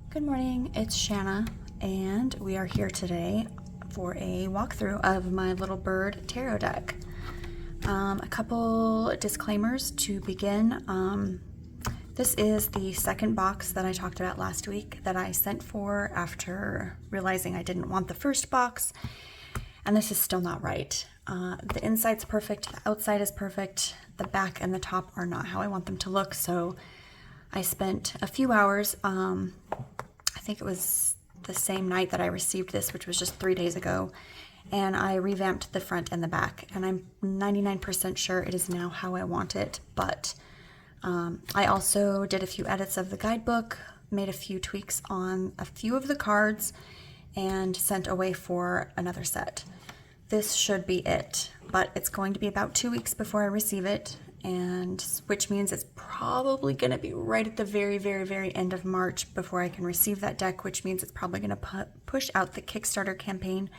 Good morning, it's Shanna, and we are here today for a walkthrough of my Little Bird Tarot deck. A couple disclaimers to begin. This is the second box that I talked about last week that I sent for after realizing I didn't want the first box, and this is still not right. The inside's perfect, the outside is perfect, the back and the top are not how I want them to look, so I spent a few hours, I think it was the same night that I received this, which was just 3 days ago, and I revamped the front and the back, and I'm 99% sure it is now how I want it, but I also did a few edits of the guidebook, made a few tweaks on a few of the cards, and sent away for another set. This should be it, but it's going to be about 2 weeks before I receive it, and which means it's probably going to be right at the very end of March before I can receive that deck, which means it's probably going to push out the Kickstarter campaign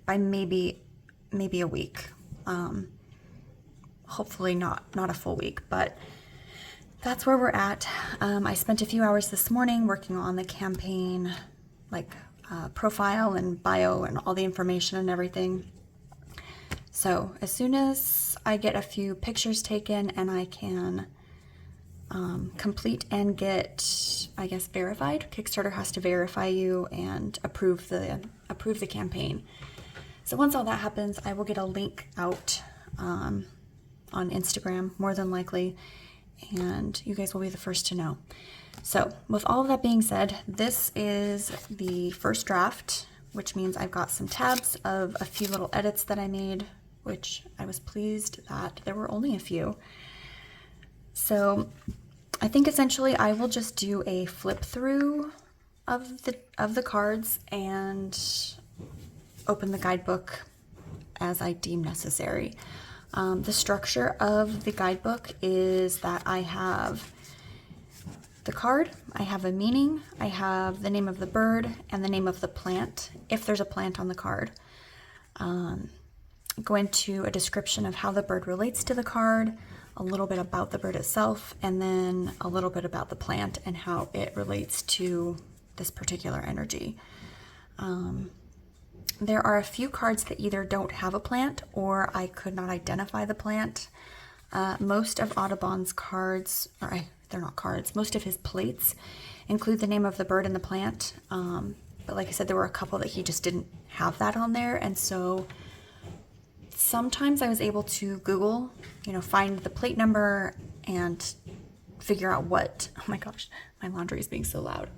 by maybe a week. Hopefully not a full week, but that's where we're at. I spent a few hours this morning working on the campaign, like profile and bio and all the information and everything. So as soon as I get a few pictures taken and I can complete and get, I guess, verified. Kickstarter has to verify you and approve the campaign. So once all that happens, I will get a link out on Instagram, more than likely, and you guys will be the first to know. So with all of that being said, this is the first draft, which means I've got some tabs of a few little edits that I made, which I was pleased that there were only a few. So I think essentially I will just do a flip through of the cards and open the guidebook as I deem necessary. The structure of the guidebook is that I have the card, I have a meaning, I have the name of the bird and the name of the plant, if there's a plant on the card. Go into a description of how the bird relates to the card, a little bit about the bird itself, and then a little bit about the plant and how it relates to this particular energy. There are a few cards that either don't have a plant or I could not identify the plant. Most of Audubon's cards, they're not cards, most of his plates include the name of the bird and the plant. But like I said, there were a couple that he just didn't have that on there, and so sometimes I was able to Google, find the plate number and figure out what, oh my gosh, my laundry is being so loud.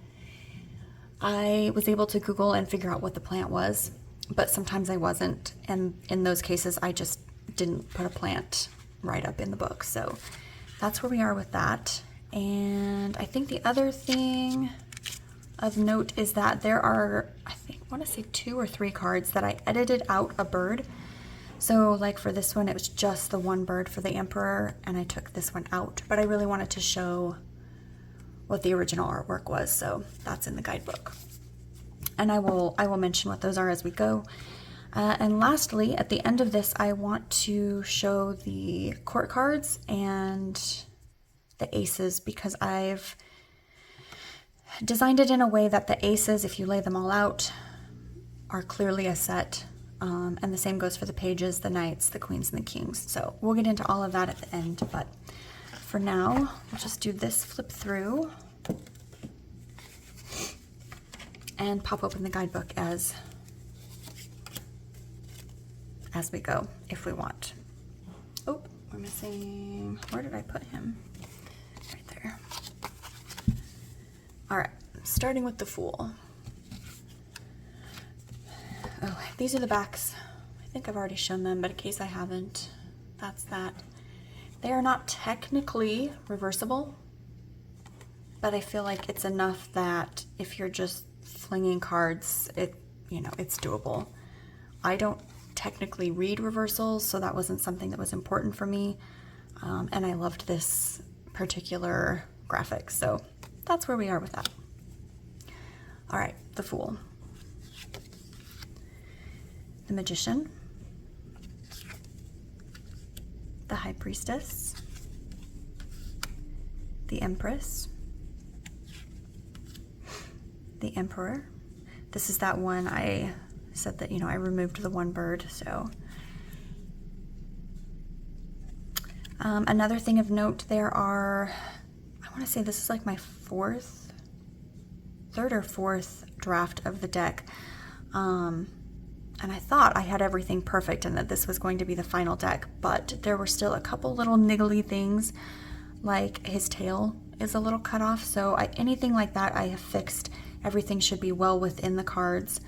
I was able to Google and figure out what the plant was, but sometimes I wasn't. And in those cases, I just didn't put a plant right up in the book. So that's where we are with that. And I think the other thing of note is that there are, I want to say 2 or 3 cards that I edited out a bird. So like for this one, it was just the one bird for the Emperor, and I took this one out, but I really wanted to show what the original artwork was, so that's in the guidebook. And I will mention what those are as we go. And lastly, at the end of this, I want to show the court cards and the aces, because I've designed it in a way that the aces, if you lay them all out, are clearly a set. And the same goes for the pages, the knights, the queens, and the kings. So we'll get into all of that at the end, but for now, we'll just do this flip through and pop open the guidebook as we go, if we want. Oh, we're missing, where did I put him? Right there. All right, starting with the Fool. Oh, these are the backs. I think I've already shown them, but in case I haven't, that's that. They are not technically reversible, but I feel like it's enough that if you're just flinging cards, it's doable. I don't technically read reversals, so that wasn't something that was important for me, and I loved this particular graphic, so that's where we are with that. All right, the Fool. The Magician, the High Priestess, the Empress, the Emperor. This is that one I said that, you know, I removed the one bird, so. Another thing of note, there are, I want to say this is like my third or fourth draft of the deck. And I thought I had everything perfect and that this was going to be the final deck, but there were still a couple little niggly things, like his tail is a little cut off, so anything like that I have fixed. Everything should be well within the cards.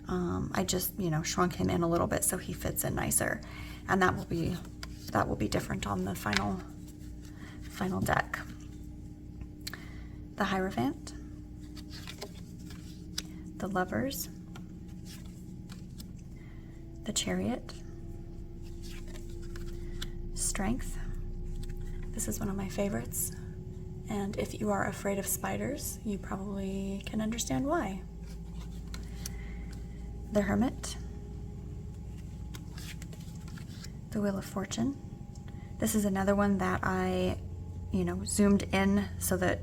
I just, you know, shrunk him in a little bit so he fits in nicer, and that will be different on the final deck. The Hierophant, the Lovers, the Chariot, Strength. This is one of my favorites, and if you are afraid of spiders, you probably can understand why. The Hermit, the Wheel of Fortune. This is another one that I, you know, zoomed in so that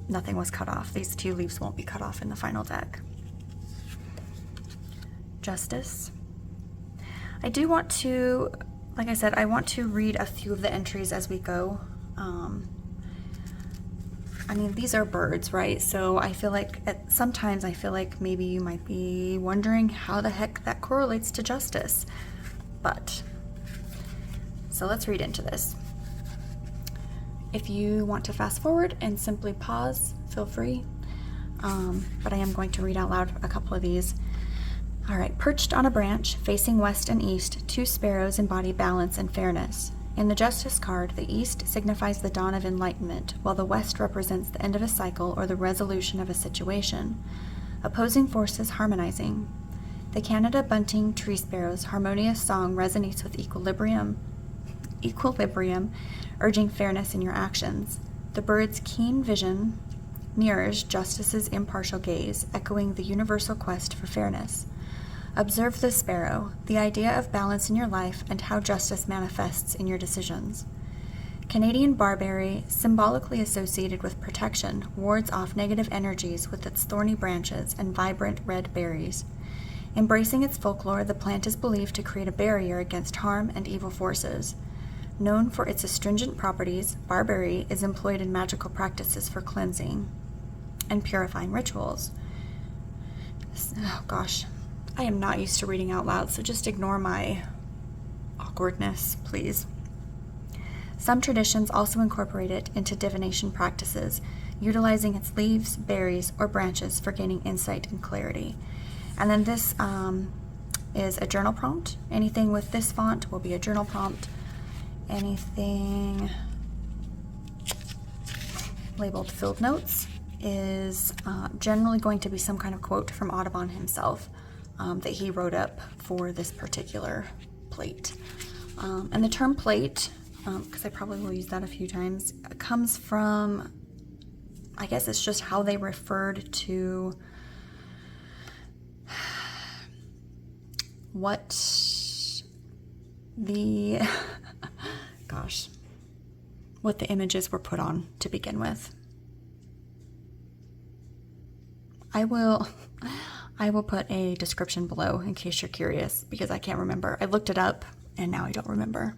nothing was cut off. These two leaves won't be cut off in the final deck. Justice. I do want to, like I said, I want to read a few of the entries as we go. I mean, these are birds, right? So I feel like sometimes I feel like maybe you might be wondering how the heck that correlates to justice. But, so let's read into this. If you want to fast forward and simply pause, feel free. But I am going to read out loud a couple of these. All right, perched on a branch, facing west and east, two sparrows embody balance and fairness. In the Justice card, the east signifies the dawn of enlightenment, while the west represents the end of a cycle or the resolution of a situation. Opposing forces harmonizing. The Canada bunting tree sparrow's harmonious song resonates with equilibrium, urging fairness in your actions. The bird's keen vision mirrors Justice's impartial gaze, echoing the universal quest for fairness. Observe the sparrow, the idea of balance in your life and how justice manifests in your decisions. Canadian barberry, symbolically associated with protection, wards off negative energies with its thorny branches and vibrant red berries. Embracing its folklore, the plant is believed to create a barrier against harm and evil forces. Known for its astringent properties, barberry is employed in magical practices for cleansing and purifying rituals. Oh gosh. I am not used to reading out loud, so just ignore my awkwardness, please. Some traditions also incorporate it into divination practices, utilizing its leaves, berries, or branches for gaining insight and clarity. And then this is a journal prompt. Anything with this font will be a journal prompt. Anything labeled Field Notes is generally going to be some kind of quote from Audubon himself. That he wrote up for this particular plate. And the term plate, because I probably will use that a few times, comes from, I guess it's just how they referred to what the, what the images were put on to begin with. I will put a description below in case you're curious, because I can't remember. I looked it up and now I don't remember.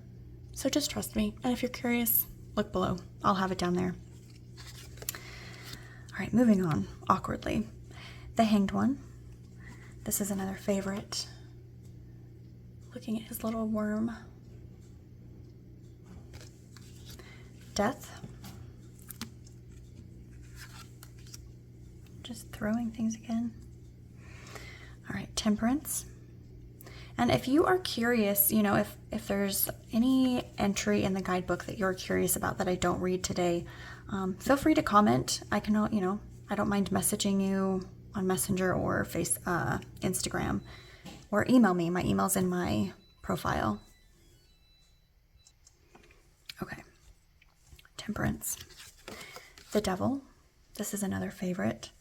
So just trust me. And if you're curious, look below. I'll have it down there. All right, moving on awkwardly. The Hanged One. This is another favorite. Looking at his little worm. Death. Just throwing things again. All right, Temperance. And if you are curious, you know, if there's any entry in the guidebook that you're curious about that I don't read today, feel free to comment. I can, you know, I don't mind messaging you on Messenger or Instagram, or email me. My email's in my profile. Okay. Temperance. The Devil. This is another favorite.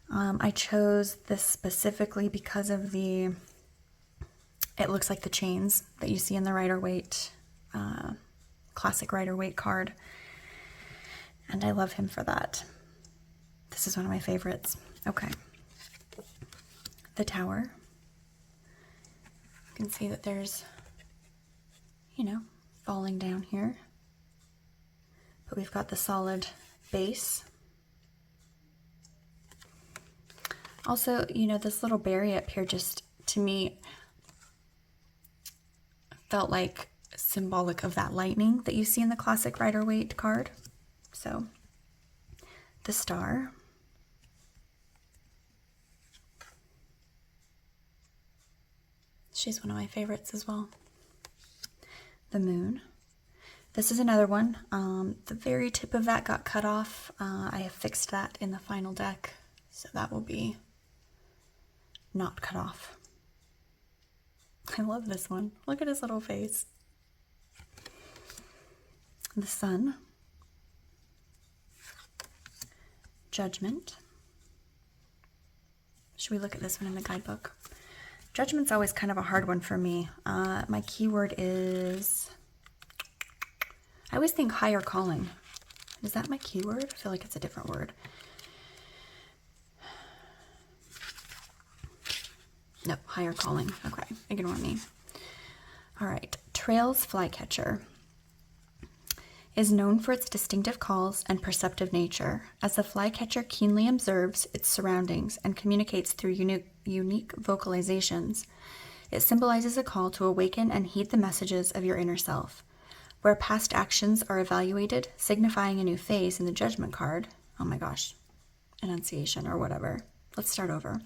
I chose this specifically because of it looks like the chains that you see in the Rider-Waite, classic Rider-Waite card. And I love him for that. This is one of my favorites. Okay. The Tower. You can see that there's, you know, falling down here. But we've got the solid base. Also, you know, this little berry up here just, to me, felt like symbolic of that lightning that you see in the classic Rider-Waite card. So, the Star. She's one of my favorites as well. The Moon. This is another one. The very tip of that got cut off. I have fixed that in the final deck, so that will be not cut off. I love this one. Look at his little face. The Sun. Judgment. Should we look at this one in the guidebook? Judgment's always kind of a hard one for me. My keyword is, I always think higher calling. Is that my keyword? I feel like it's a different word. No, higher calling. Okay, ignore me. All right, Trail's flycatcher is known for its distinctive calls and perceptive nature, as the flycatcher keenly observes its surroundings and communicates through unique vocalizations. It symbolizes a call to awaken and heed the messages of your inner self. Where past actions are evaluated, signifying a new phase in the Judgment card. Oh my gosh, enunciation or whatever. Let's start over.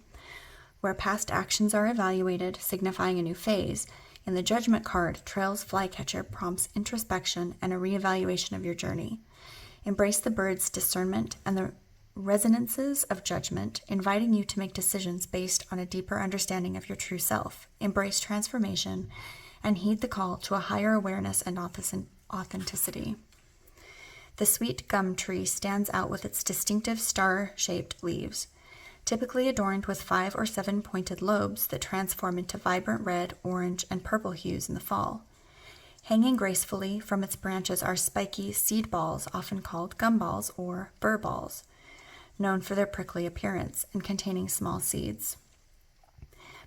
Where past actions are evaluated, signifying a new phase, in the Judgment card, Trail's flycatcher prompts introspection and a reevaluation of your journey. Embrace the bird's discernment and the resonances of judgment, inviting you to make decisions based on a deeper understanding of your true self. Embrace transformation and heed the call to a higher awareness and authenticity. The sweet gum tree stands out with its distinctive star-shaped leaves, typically adorned with 5 or 7 pointed lobes that transform into vibrant red, orange, and purple hues in the fall. Hanging gracefully from its branches are spiky seed balls, often called gumballs or burr balls, known for their prickly appearance and containing small seeds.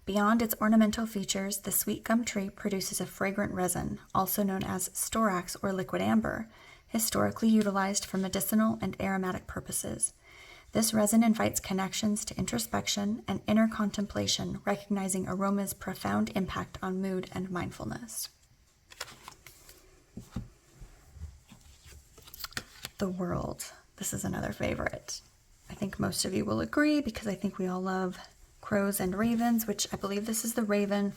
Beyond its ornamental features, the sweet gum tree produces a fragrant resin, also known as storax or liquid amber, historically utilized for medicinal and aromatic purposes. This resin invites connections to introspection and inner contemplation, recognizing aroma's profound impact on mood and mindfulness. The World. This is another favorite. I think most of you will agree because I think we all love crows and ravens, which I believe this is the raven.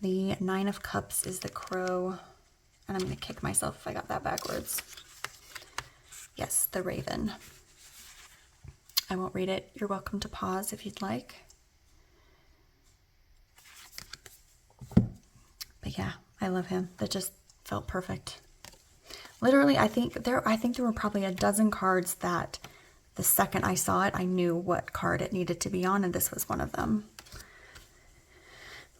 The 9 of Cups is the crow. And I'm going to kick myself if I got that backwards. Yes, the raven. I won't read it. You're welcome to pause if you'd like. But yeah, I love him. That just felt perfect. Literally, I think there were probably a dozen cards that the second I saw it, I knew what card it needed to be on, and this was one of them.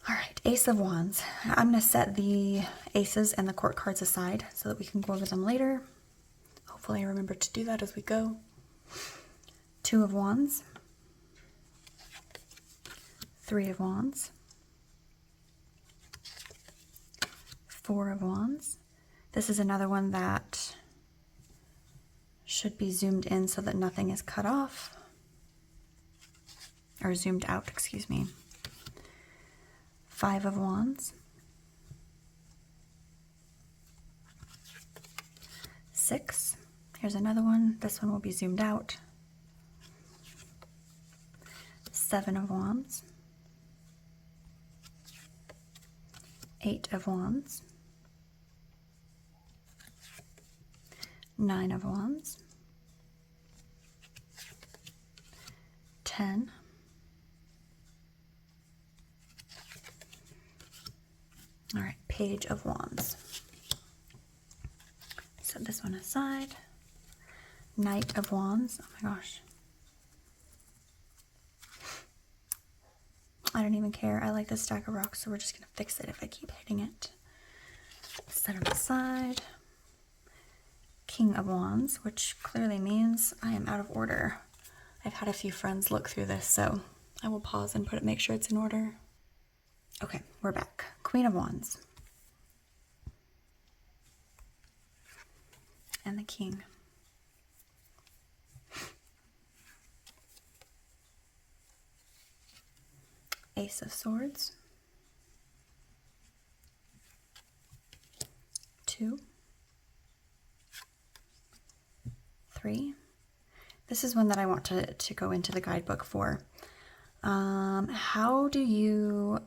All right, Ace of Wands. I'm going to set the aces and the court cards aside so that we can go over them later. Hopefully I remember to do that as we go. 2 of Wands, 3 of Wands, 4 of Wands. This is another one that should be zoomed in so that nothing is cut off, or zoomed out, excuse me. 5 of Wands, 6. Here's another one. This one will be zoomed out. 7 of Wands, 8 of Wands, 9 of Wands, 10, all right, Page of Wands. Set this one aside. Knight of Wands, oh my gosh. I don't even care. I like this stack of rocks, so we're just going to fix it if I keep hitting it. Set them aside. King of Wands, which clearly means I am out of order. I've had a few friends look through this, so I will pause and make sure it's in order. Okay, we're back. Queen of Wands. And the King. Ace of Swords. 2. 3. This is one that I want to go into the guidebook for. How do you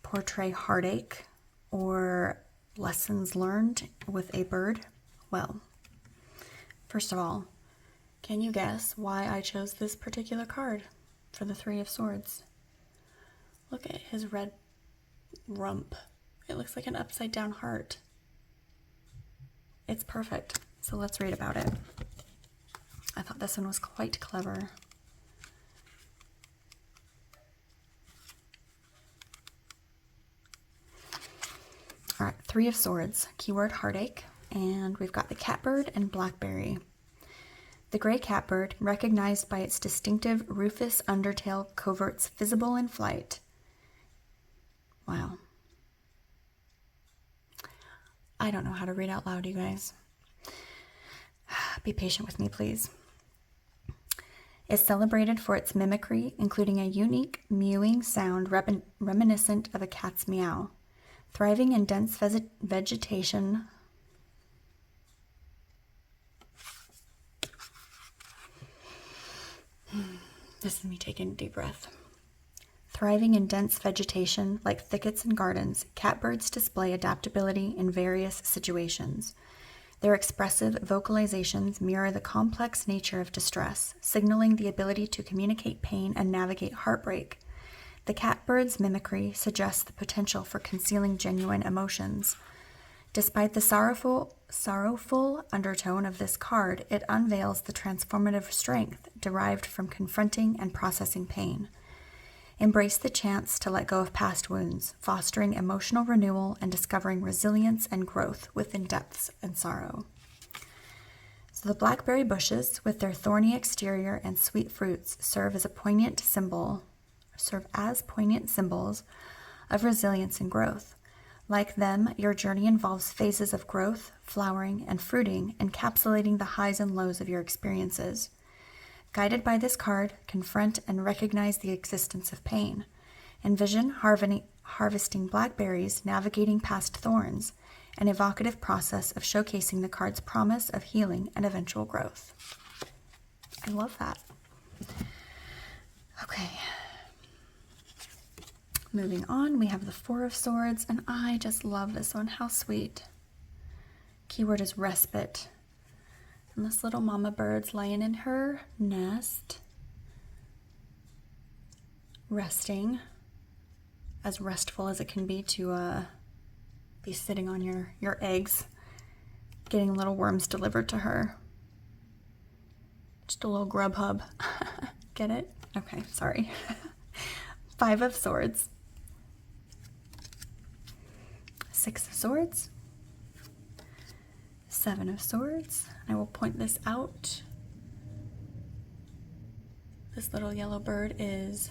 portray heartache or lessons learned with a bird? Well, first of all, can you guess why I chose this particular card for the 3 of Swords? Look at his red rump. It looks like an upside down heart. It's perfect. So let's read about it. I thought this one was quite clever. All right, 3 of Swords, keyword heartache, and we've got the catbird and blackberry. The gray catbird, recognized by its distinctive rufous undertail coverts visible in flight. Wow. I don't know how to read out loud, you guys. Be patient with me, please. Is celebrated for its mimicry, including a unique mewing sound reminiscent of a cat's meow. Thriving in dense vegetation. This is me taking a deep breath. Thriving in dense vegetation like thickets and gardens, catbirds display adaptability in various situations. Their expressive vocalizations mirror the complex nature of distress, signaling the ability to communicate pain and navigate heartbreak. The catbird's mimicry suggests the potential for concealing genuine emotions. Despite the sorrowful undertone of this card, it unveils the transformative strength derived from confronting and processing pain. Embrace the chance to let go of past wounds, fostering emotional renewal and discovering resilience and growth within depths and sorrow. So the blackberry bushes, with their thorny exterior and sweet fruits, serve as poignant symbols of resilience and growth. Like them, your journey involves phases of growth, flowering, and fruiting, encapsulating the highs and lows of your experiences. Guided by this card, confront and recognize the existence of pain. Envision harvesting blackberries, navigating past thorns, an evocative process of showcasing the card's promise of healing and eventual growth. I love that. Okay. Moving on, we have the 4 of Swords, and I just love this one. How sweet. Keyword is respite. And this little mama bird's laying in her nest, resting, as restful as it can be to be sitting on your eggs, getting little worms delivered to her. Just a little grub hub. Get it? Okay, sorry. 5 of Swords. 6 of Swords. 7 of Swords. I will point this out. This little yellow bird is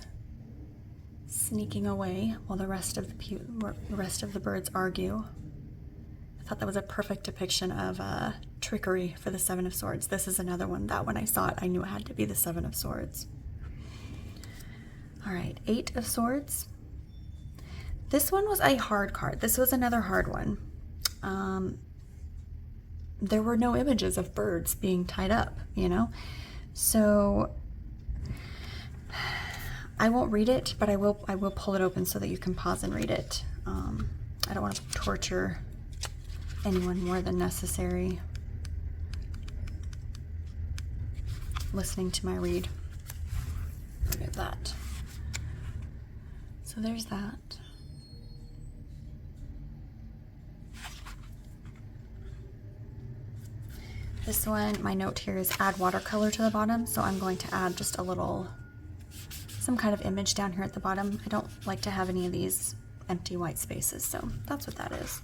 sneaking away while the rest of the birds argue. I thought that was a perfect depiction of trickery for the 7 of Swords. This is another one that when I saw it, I knew it had to be the 7 of Swords. All right, 8 of Swords. This one was a hard card. This was another hard one. There were no images of birds being tied up, you know? So I won't read it, but I will pull it open so that you can pause and read it. I don't want to torture anyone more than necessary listening to my read. Look at that. So there's that. This one, my note here is add watercolor to the bottom, so I'm going to add just some kind of image down here at the bottom. I don't like to have any of these empty white spaces, so that's what that is.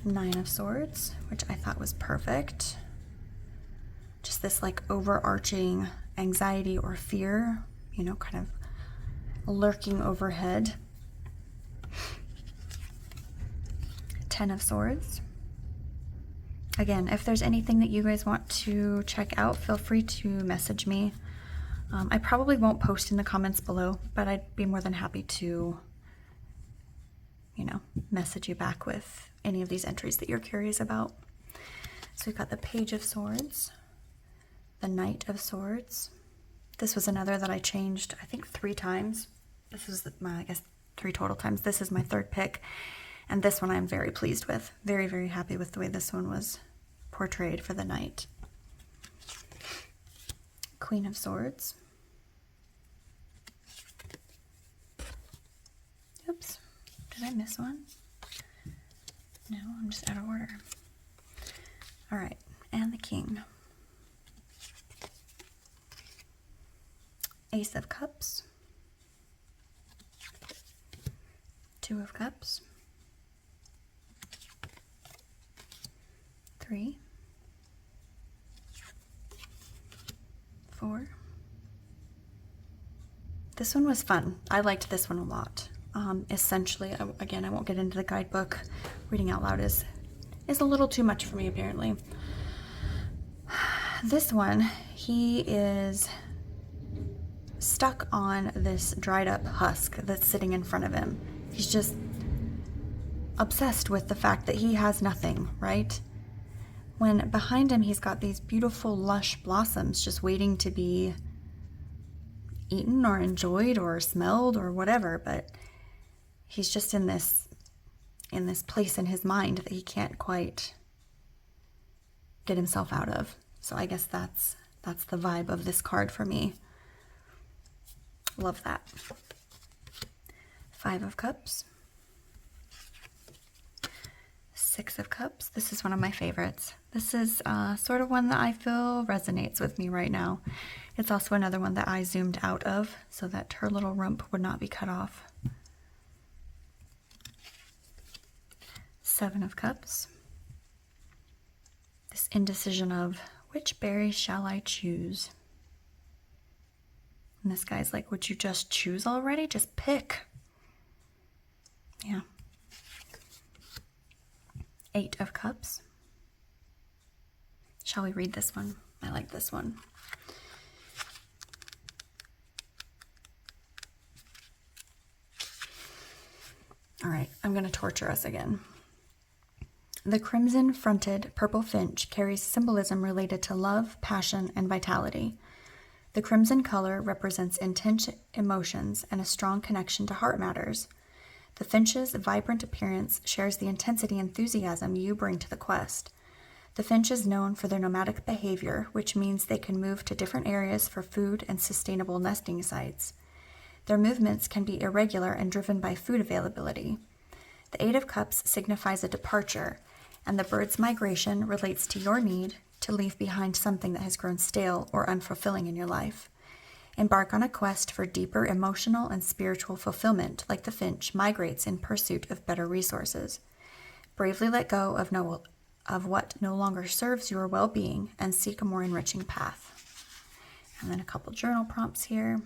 Nine of Swords, which I thought was perfect. Just this like overarching anxiety or fear, you know, kind of lurking overhead. 10 of Swords. Again, if there's anything that you guys want to check out, feel free to message me. I probably won't post in the comments below, but I'd be more than happy to, you know, message you back with any of these entries that you're curious about. So we've got the Page of Swords, the Knight of Swords. This was another that I changed, I think 3 times. This was my, I guess, 3 total times. This is my 3rd pick. And this one I'm very pleased with. Very, very happy with the way this one was portrayed for the Knight. Queen of Swords. Oops, did I miss one? No, I'm just out of order. All right, and the King. Ace of Cups. 2 of Cups. 3. 4. This one was fun. I liked this one a lot. Essentially, again, I won't get into the guidebook. Reading out loud is a little too much for me, apparently. This one, he is stuck on this dried up husk that's sitting in front of him. He's just obsessed with the fact that he has nothing, right? When behind him, he's got these beautiful, lush blossoms just waiting to be eaten or enjoyed or smelled or whatever, but he's just in this place in his mind that he can't quite get himself out of. So I guess that's the vibe of this card for me. Love that. 5 of Cups. 6 of Cups. This is one of my favorites. This is sort of one that I feel resonates with me right now. It's also another one that I zoomed out of so that her little rump would not be cut off. 7 of Cups. This indecision of which berry shall I choose? And this guy's like, would you just choose already? Just pick. Yeah. 8 of Cups. Shall we read this one? I like this one. All right, I'm going to torture us again. The crimson-fronted purple finch carries symbolism related to love, passion, and vitality. The crimson color represents intense emotions and a strong connection to heart matters. The finch's vibrant appearance shares the intensity and enthusiasm you bring to the quest. The finch is known for their nomadic behavior, which means they can move to different areas for food and sustainable nesting sites. Their movements can be irregular and driven by food availability. The 8 of Cups signifies a departure, and the bird's migration relates to your need to leave behind something that has grown stale or unfulfilling in your life. Embark on a quest for deeper emotional and spiritual fulfillment, like the finch migrates in pursuit of better resources. Bravely let go of what no longer serves your well-being and seek a more enriching path. And then a couple journal prompts here.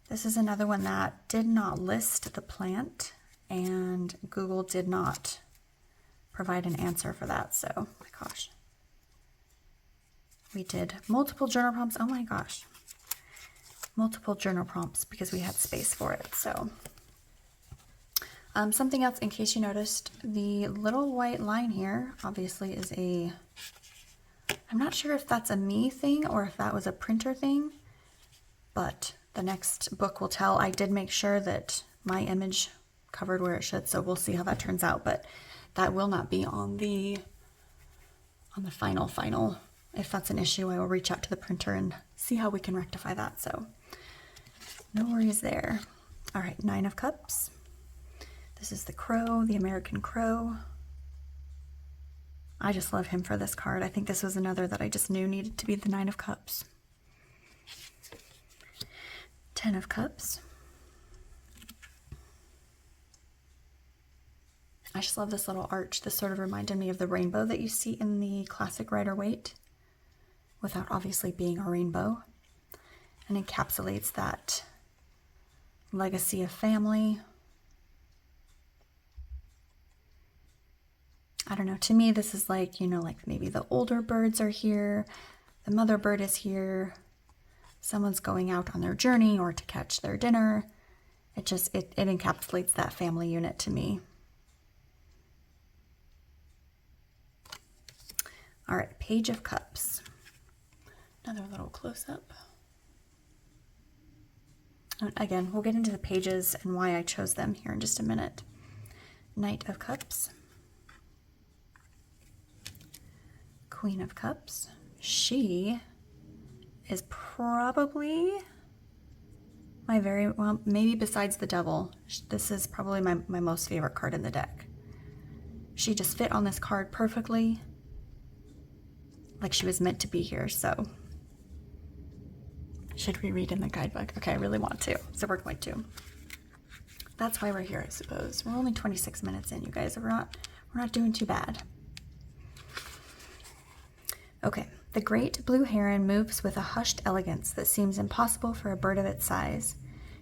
This is another one that did not list the plant, and Google did not provide an answer for that, so my gosh. We did multiple journal prompts. Oh my gosh. Multiple journal prompts because we had space for it. So something else, in case you noticed, the little white line here obviously is I'm not sure if that's a me thing or if that was a printer thing, but the next book will tell. I did make sure that my image covered where it should, so we'll see how that turns out, but that will not be on the final. If that's an issue, I will reach out to the printer and see how we can rectify that. So no worries there. All right, 9 of Cups. This is the crow, the American crow. I just love him for this card. I think this was another that I just knew needed to be the 9 of Cups. 10 of Cups. I just love this little arch. This sort of reminded me of the rainbow that you see in the classic Rider-Waite, without obviously being a rainbow, and encapsulates that legacy of family. I don't know, to me this is like, you know, like maybe the older birds are here, the mother bird is here, someone's going out on their journey or to catch their dinner. It encapsulates that family unit to me. All right, Page of Cups. Another little close-up. Again, we'll get into the pages and why I chose them here in just a minute. Knight of Cups. Queen of Cups. She is probably my well, maybe besides the Devil, this is probably my most favorite card in the deck. She just fit on this card perfectly, like she was meant to be here, so. Should we read in the guidebook? Okay, I really want to, so we're going to. That's why we're here, I suppose. We're only 26 minutes in, you guys. We're not doing too bad. Okay, the great blue heron moves with a hushed elegance that seems impossible for a bird of its size.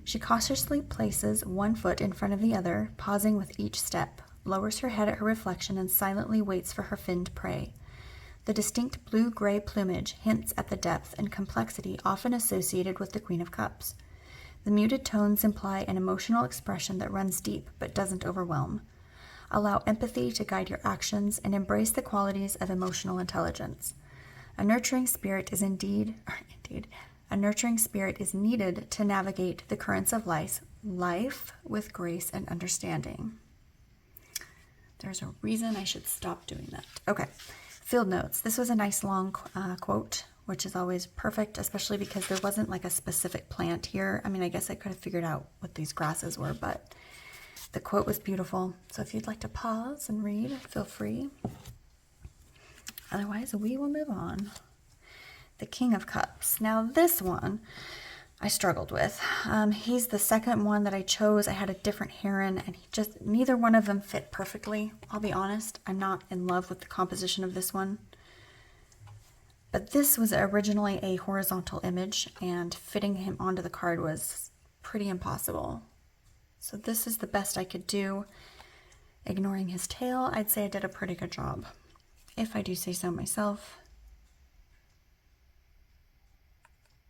She cautiously places one foot in front of the other, pausing with each step, lowers her head at her reflection, and silently waits for her finned prey. The distinct blue-gray plumage hints at the depth and complexity often associated with the Queen of Cups. The muted tones imply an emotional expression that runs deep but doesn't overwhelm. Allow empathy to guide your actions and embrace the qualities of emotional intelligence. A nurturing spirit is a nurturing spirit is needed to navigate the currents of life with grace and understanding. There's a reason I should stop doing that. Okay. Field notes. This was a nice long quote, which is always perfect, especially because there wasn't like a specific plant here. I mean, I guess I could have figured out what these grasses were, but the quote was beautiful. So if you'd like to pause and read, feel free. Otherwise, we will move on. The King of Cups. Now this one I struggled with. He's the second one that I chose. I had a different heron, and neither one of them fit perfectly. I'll be honest, I'm not in love with the composition of this one. But this was originally a horizontal image, and fitting him onto the card was pretty impossible. So this is the best I could do. Ignoring his tail, I'd say I did a pretty good job, if I do say so myself.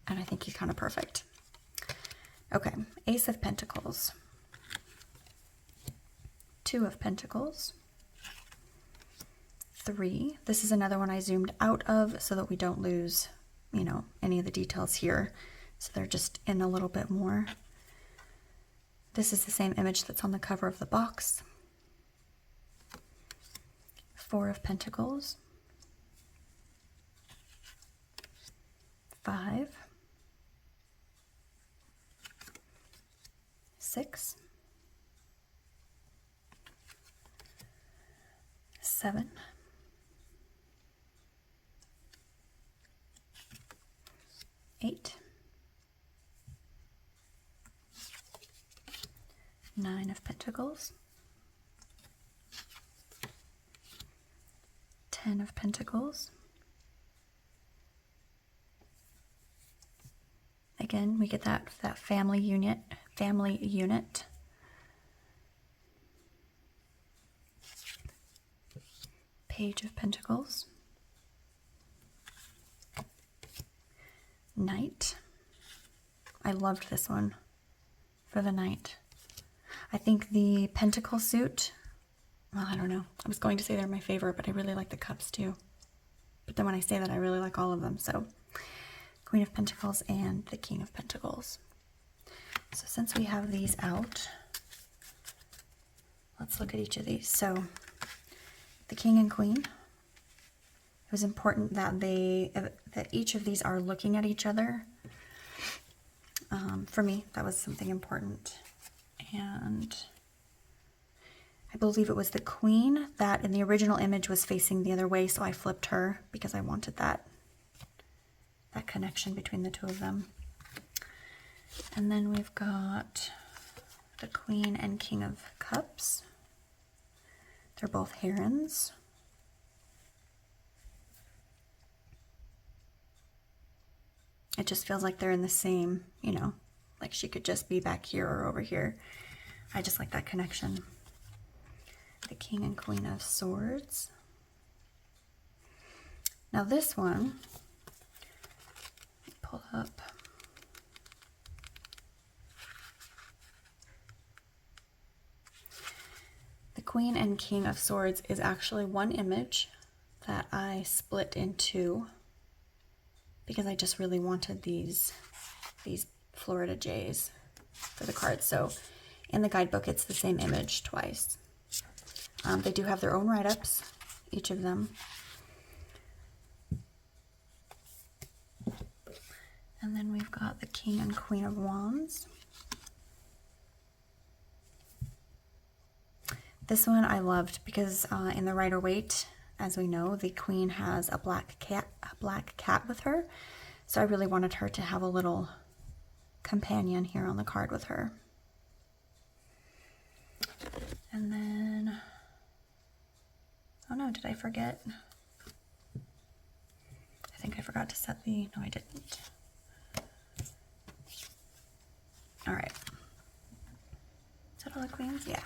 And I think he's kind of perfect. Okay, Ace of Pentacles. Two of Pentacles. 3. This is another one I zoomed out of so that we don't lose, you know, any of the details here. So they're just in a little bit more. This is the same image that's on the cover of the box. 4 of Pentacles. 5. 6. 7. 8. 9 of Pentacles. 10 of Pentacles. Again, we get that family unit. Page of Pentacles. Knight. I loved this one for the Knight. I think the Pentacle suit, well, I don't know. I was going to say they're my favorite, but I really like the cups too. But then when I say that, I really like all of them. So Queen of Pentacles and the King of Pentacles. So since we have these out, let's look at each of these. So the King and Queen. It was important that that each of these are looking at each other. For me, that was something important. And I believe it was the Queen that in the original image was facing the other way, so I flipped her because I wanted that connection between the two of them. And then we've got the Queen and King of Cups. They're both herons. It just feels like they're in the same, you know, like she could just be back here or over here. I just like that connection. The King and Queen of Swords. Now this one, pull up. The Queen and King of Swords is actually one image that I split in two because I just really wanted these Florida jays for the cards. So in the guidebook, it's the same image twice. They do have their own write-ups, each of them. And then we've got the King and Queen of Wands. This one I loved because in the Rider-Waite, as we know, the Queen has a black cat with her. So I really wanted her to have a little companion here on the card with her. And then, oh no, did I forget? I think I forgot to set the, no I didn't. All right. Is that all the queens? Yeah.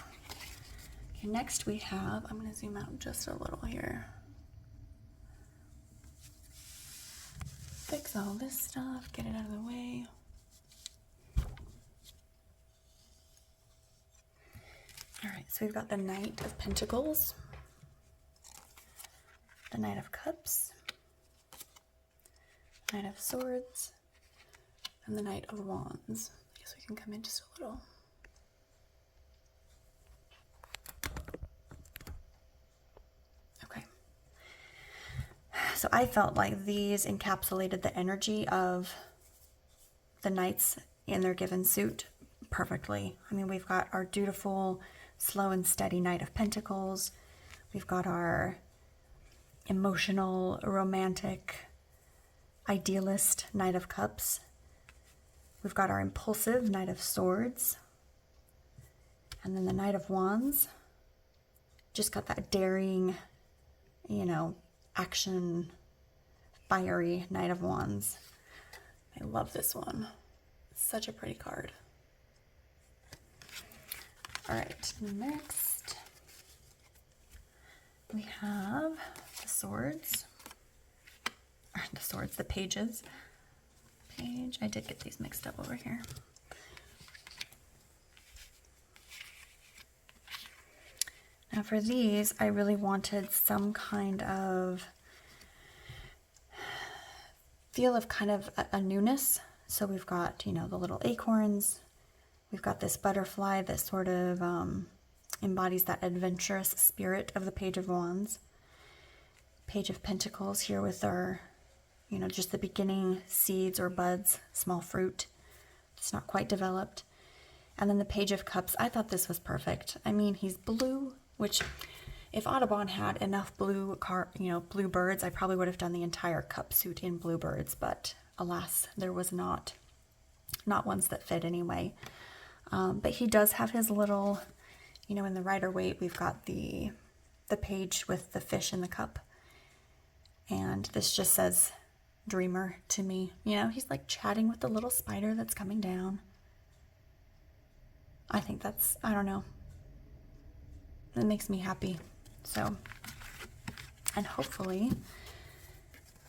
Okay, next we have, I'm going to zoom out just a little here. Fix all this stuff, get it out of the way. All right, so we've got the Knight of Pentacles, the Knight of Cups, Knight of Swords, and the Knight of Wands. I guess we can come in just a little. Okay. So I felt like these encapsulated the energy of the knights in their given suit perfectly. I mean, we've got our dutiful, slow and steady Knight of Pentacles. We've got our emotional, romantic, idealist Knight of Cups. We've got our impulsive Knight of Swords. And then the Knight of Wands. Just got that daring, you know, action, fiery Knight of Wands. I love this one. It's such a pretty card. All right, next we have the swords, or the pages. I did get these mixed up over here. Now for these, I really wanted some kind of feel of kind of a newness. So we've got, you know, the little acorns. We've got this butterfly that sort of embodies that adventurous spirit of the Page of Wands. Page of Pentacles here with our, you know, just the beginning seeds or buds, small fruit. It's not quite developed. And then the Page of Cups. I thought this was perfect. I mean, he's blue, which if Audubon had enough blue birds, I probably would have done the entire cup suit in blue birds, but alas, there was not ones that fit anyway. But he does have his little, you know, in the Rider-Waite, we've got the page with the fish in the cup. And this just says dreamer to me. You know, he's like chatting with the little spider that's coming down. I think that's, I don't know. It makes me happy. So, and hopefully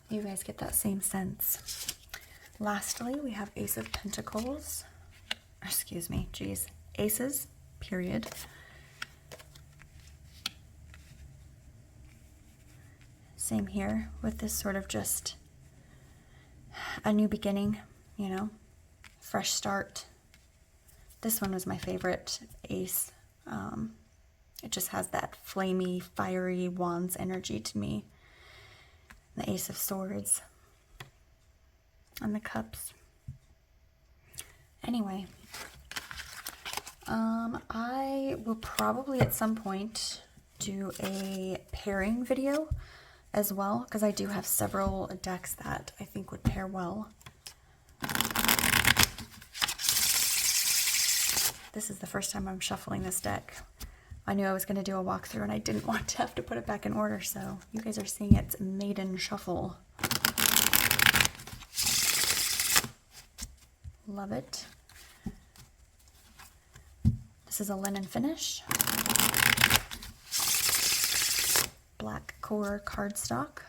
you guys get that same sense. Lastly, we have Ace of Pentacles. Excuse me, geez. Aces, period. Same here with this sort of just a new beginning, you know, fresh start. This one was my favorite ace. It just has that flamey, fiery wands energy to me. The Ace of Swords and the cups. Anyway, I will probably at some point do a pairing video as well, because I do have several decks that I think would pair well. This is the first time I'm shuffling this deck. I knew I was going to do a walkthrough and I didn't want to have to put it back in order, so you guys are seeing it's Maiden Shuffle. Love it. This is a linen finish. Black core cardstock.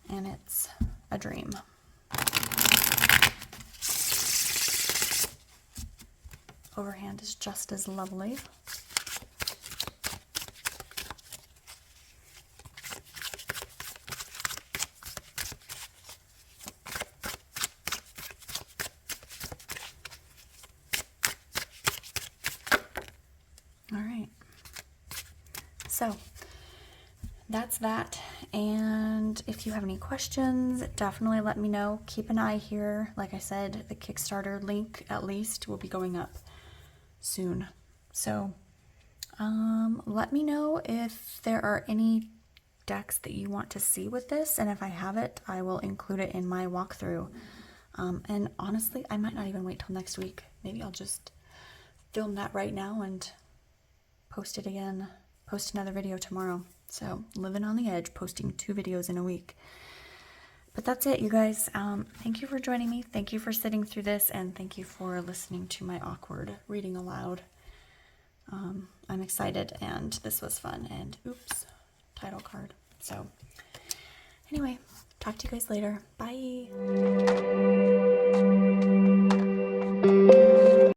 And it's a dream. Overhand is just as lovely. All right. So that's that. And if you have any questions, definitely let me know. Keep an eye here. Like I said, the Kickstarter link at least will be going up soon. So let me know if there are any decks that you want to see with this, and if I have it, I will include it in my walkthrough. And honestly, I might not even wait till next week. Maybe I'll just film that right now and post it again, post another video tomorrow. So living on the edge, posting 2 videos in a week. But that's it, you guys. Thank you for joining me. Thank you for sitting through this, and thank you for listening to my awkward reading aloud. I'm excited, and this was fun. And oops, title card. So anyway, talk to you guys later. Bye.